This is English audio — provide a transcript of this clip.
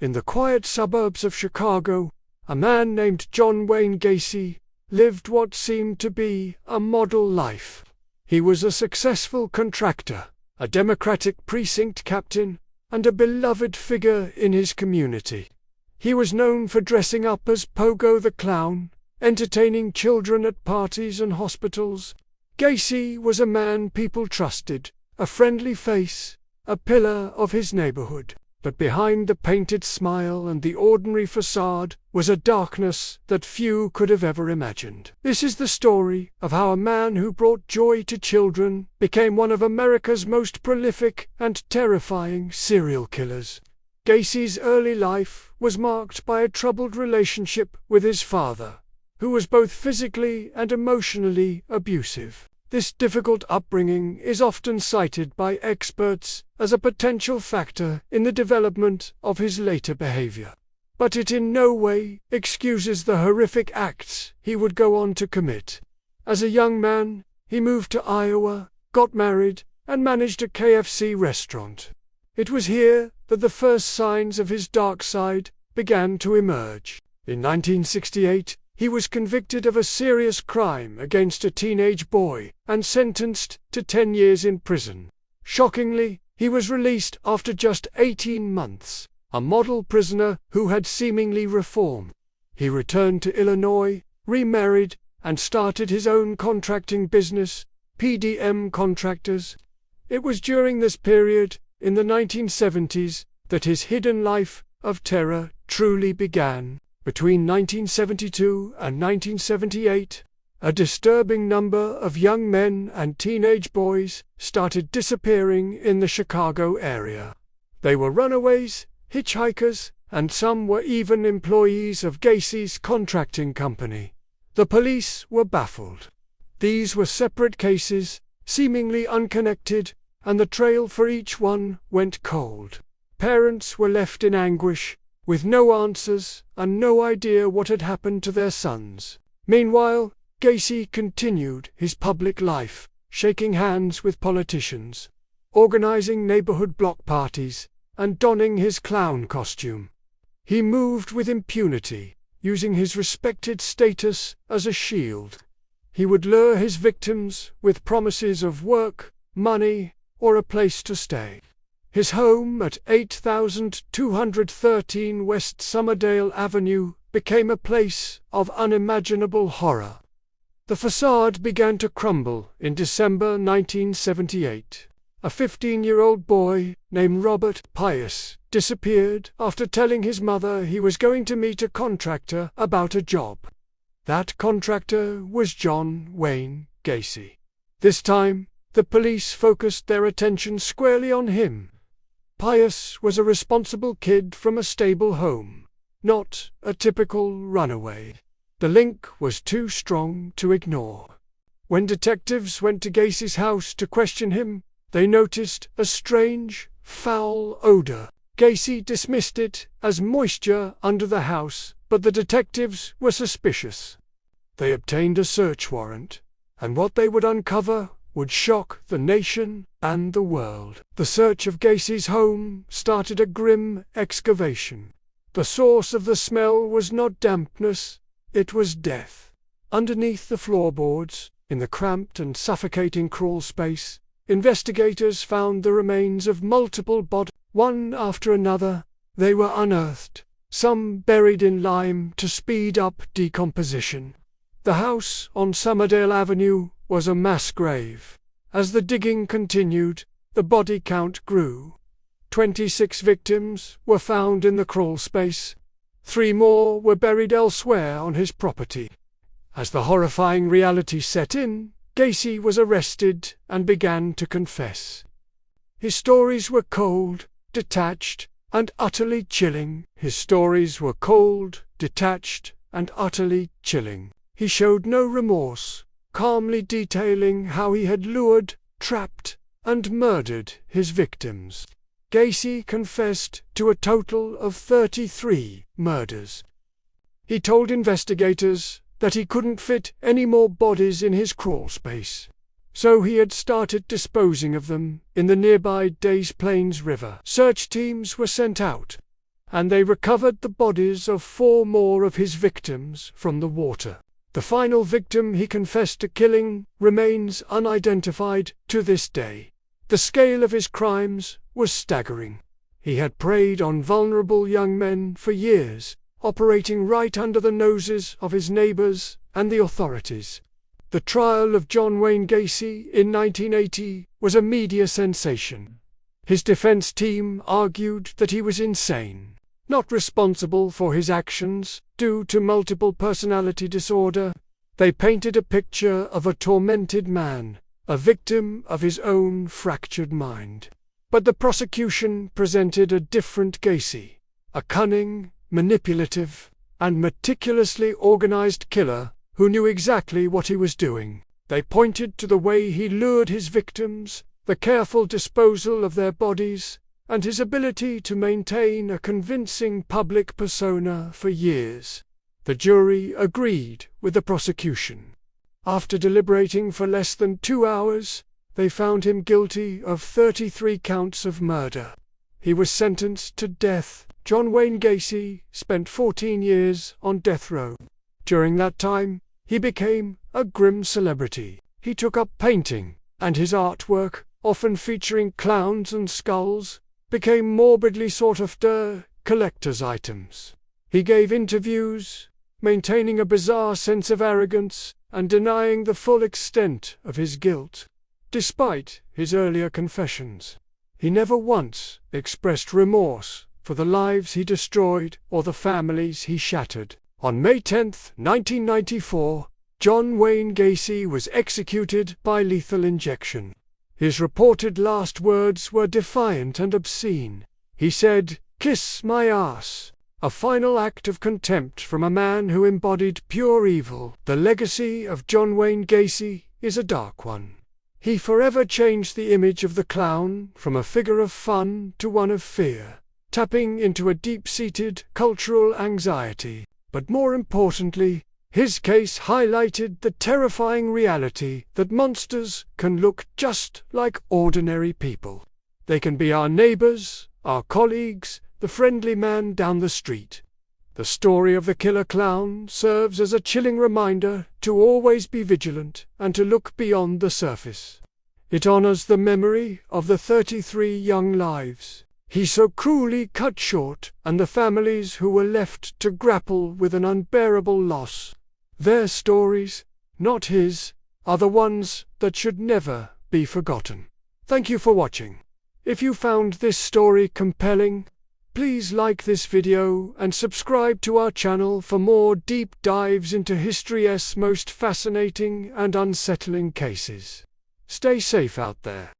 In the quiet suburbs of Chicago, a man named John Wayne Gacy lived what seemed to be a model life. He was a successful contractor, a Democratic precinct captain, and a beloved figure in his community. He was known for dressing up as Pogo the Clown, entertaining children at parties and hospitals. Gacy was a man people trusted, a friendly face, a pillar of his neighborhood. But behind the painted smile and the ordinary facade was a darkness that few could have ever imagined. This is the story of how a man who brought joy to children became one of America's most prolific and terrifying serial killers. Gacy's early life was marked by a troubled relationship with his father, who was both physically and emotionally abusive. This difficult upbringing is often cited by experts as a potential factor in the development of his later behavior. But it in no way excuses the horrific acts he would go on to commit. As a young man, he moved to Iowa, got married, and managed a KFC restaurant. It was here that the first signs of his dark side began to emerge. In 1968, he was convicted of a serious crime against a teenage boy and sentenced to 10 years in prison. Shockingly, he was released after just 18 months, a model prisoner who had seemingly reformed. He returned to Illinois, remarried, and started his own contracting business, PDM Contractors. It was during this period, in the 1970s, that his hidden life of terror truly began. Between 1972 and 1978, a disturbing number of young men and teenage boys started disappearing in the Chicago area. They were runaways, hitchhikers, and some were even employees of Gacy's contracting company. The police were baffled. These were separate cases, seemingly unconnected, and the trail for each one went cold. Parents were left in anguish, with no answers and no idea what had happened to their sons. Meanwhile, Gacy continued his public life, shaking hands with politicians, organizing neighborhood block parties, and donning his clown costume. He moved with impunity, using his respected status as a shield. He would lure his victims with promises of work, money, or a place to stay. His home at 8213 West Summerdale Avenue became a place of unimaginable horror. The facade began to crumble in December 1978. A 15-year-old boy named Robert Pius disappeared after telling his mother he was going to meet a contractor about a job. That contractor was John Wayne Gacy. This time, the police focused their attention squarely on him. Pius was a responsible kid from a stable home, not a typical runaway. The link was too strong to ignore. When detectives went to Gacy's house to question him, they noticed a strange, foul odor. Gacy dismissed it as moisture under the house, but the detectives were suspicious. They obtained a search warrant, and what they would uncover would shock the nation and the world. The search of Gacy's home started a grim excavation. The source of the smell was not dampness, it was death. Underneath the floorboards, in the cramped and suffocating crawl space, investigators found the remains of multiple bodies. One after another, they were unearthed, some buried in lime to speed up decomposition. The house on Summerdale Avenue was a mass grave. As the digging continued, the body count grew. 26 victims were found in the crawl space. 3 more were buried elsewhere on his property. As the horrifying reality set in, Gacy was arrested and began to confess. His stories were cold, detached, and utterly chilling. He showed no remorse, calmly detailing how he had lured, trapped, and murdered his victims. Gacy confessed to a total of 33 murders. He told investigators that he couldn't fit any more bodies in his crawl space, so he had started disposing of them in the nearby Des Plaines River. Search teams were sent out, and they recovered the bodies of 4 more of his victims from the water. The final victim he confessed to killing remains unidentified to this day. The scale of his crimes was staggering. He had preyed on vulnerable young men for years, operating right under the noses of his neighbors and the authorities. The trial of John Wayne Gacy in 1980 was a media sensation. His defense team argued that he was insane, not responsible for his actions due to multiple personality disorder. They painted a picture of a tormented man, a victim of his own fractured mind. But the prosecution presented a different Gacy, a cunning, manipulative, and meticulously organized killer who knew exactly what he was doing. They pointed to the way he lured his victims, the careful disposal of their bodies, and his ability to maintain a convincing public persona for years. The jury agreed with the prosecution. After deliberating for less than 2 hours, they found him guilty of 33 counts of murder. He was sentenced to death. John Wayne Gacy spent 14 years on death row. During that time, he became a grim celebrity. He took up painting, and his artwork, often featuring clowns and skulls, became morbidly sought after collector's items. He gave interviews, maintaining a bizarre sense of arrogance and denying the full extent of his guilt. Despite his earlier confessions, he never once expressed remorse for the lives he destroyed or the families he shattered. On May 10, 1994, John Wayne Gacy was executed by lethal injection. His reported last words were defiant and obscene. He said, "Kiss my ass," a final act of contempt from a man who embodied pure evil. The legacy of John Wayne Gacy is a dark one. He forever changed the image of the clown from a figure of fun to one of fear, tapping into a deep-seated cultural anxiety. But more importantly, his case highlighted the terrifying reality that monsters can look just like ordinary people. They can be our neighbors, our colleagues, the friendly man down the street. The story of the killer clown serves as a chilling reminder to always be vigilant and to look beyond the surface. It honors the memory of the 33 young lives he so cruelly cut short, and the families who were left to grapple with an unbearable loss. Their stories, not his, are the ones that should never be forgotten. Thank you for watching. If you found this story compelling, please like this video and subscribe to our channel for more deep dives into history's most fascinating and unsettling cases. Stay safe out there.